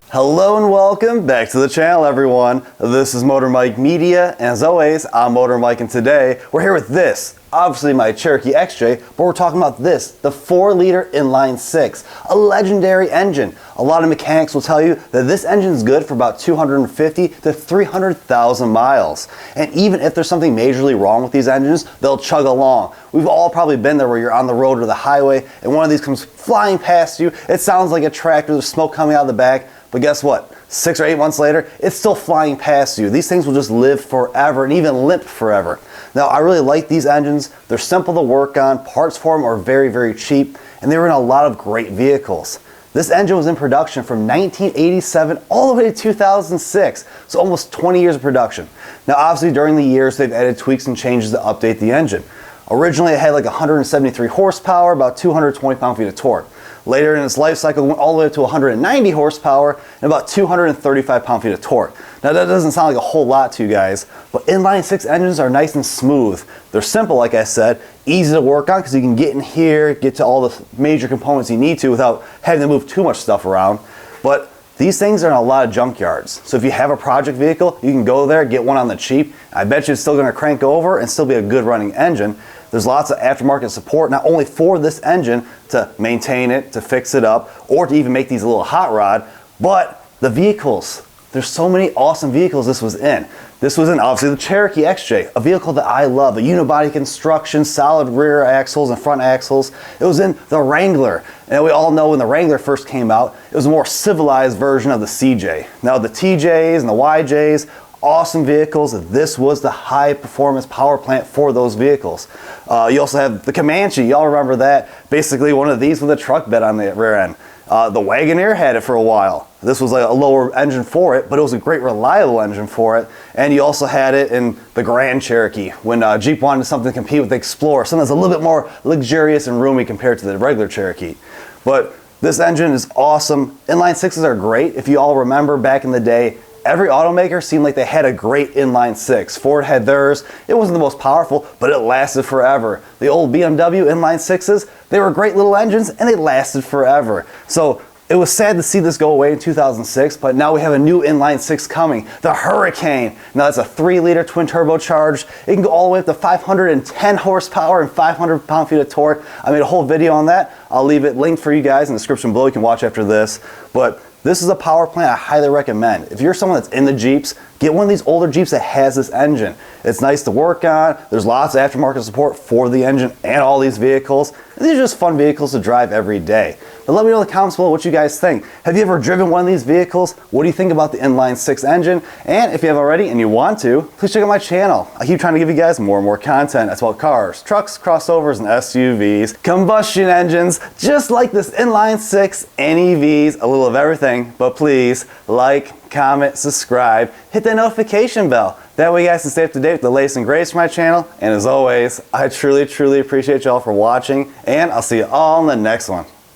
Hello and welcome back to the channel, everyone. This is Motor Mike Media, and as always, I'm Motor Mike, and today we're here with this, obviously my Cherokee XJ, but we're talking about this, the 4-liter inline 6, a legendary engine. A lot of mechanics will tell you that this engine is good for about 250 to 300,000 miles. And even if there's something majorly wrong with these engines, they'll chug along. We've all probably been there where you're on the road or the highway and one of these comes flying past you. It sounds like a tractor, there's smoke coming out of the back. But guess what? 6 or 8 months later, it's still flying past you. These things will just live forever and even limp forever. Now, I really like these engines. They're simple to work on. Parts for them are very, very cheap, and they were in a lot of great vehicles. This engine was in production from 1987 all the way to 2006, so almost 20 years of production. Now, obviously, during the years, they've added tweaks and changes to update the engine. Originally, it had like 173 horsepower, about 220 pound-feet of torque. Later in its life cycle, it went all the way up to 190 horsepower and about 235 pound-feet of torque. Now that doesn't sound like a whole lot to you guys, but inline 6 engines are nice and smooth. They're simple, like I said, easy to work on because you can get in here, get to all the major components you need to without having to move too much stuff around. But these things are in a lot of junkyards. So if you have a project vehicle, you can go there, get one on the cheap. I bet you it's still going to crank over and still be a good running engine. There's lots of aftermarket support, not only for this engine to maintain it, to fix it up, or to even make these a little hot rod, but the vehicles. There's so many awesome vehicles this was in. This was in, obviously, the Cherokee XJ, a vehicle that I love, a unibody construction, solid rear axles and front axles. It was in the Wrangler, and we all know when the Wrangler first came out, it was a more civilized version of the CJ. Now the TJs and the YJs, awesome vehicles. This was the high performance power plant for those vehicles. You also have the Comanche, y'all remember that? Basically one of these with a truck bed on the rear end. The Wagoneer had it for a while. This was like a lower engine for it, but it was a great reliable engine for it. And you also had it in the Grand Cherokee when Jeep wanted something to compete with the Explorer, something that's a little bit more luxurious and roomy compared to the regular Cherokee. But this engine is awesome. Inline 6s are great. If you all remember back in the day, every automaker seemed like they had a great inline 6. Ford had theirs. It wasn't the most powerful, but it lasted forever. The old BMW inline 6s, they were great little engines and they lasted forever. So it was sad to see this go away in 2006, but now we have a new inline 6 coming, the Hurricane. Now that's a 3-liter twin turbocharged. It can go all the way up to 510 horsepower and 500 pound-feet of torque. I made a whole video on that. I'll leave it linked for you guys in the description below. You can watch after this. But this is a power plant I highly recommend. If you're someone that's in the Jeeps, get one of these older Jeeps that has this engine. It's nice to work on. There's lots of aftermarket support for the engine and all these vehicles. These are just fun vehicles to drive every day. But let me know in the comments below what you guys think. Have you ever driven one of these vehicles? What do you think about the inline 6 engine? And if you haven't already and you want to, please check out my channel. I keep trying to give you guys more and more content. That's about cars, trucks, crossovers, and SUVs, combustion engines, just like this inline 6 and EVs, a little of everything. But please like, comment, subscribe, hit that notification bell. That way you guys can stay up to date with the latest and greatest from my channel. And as always, I truly, truly appreciate y'all for watching, and I'll see you all in the next one.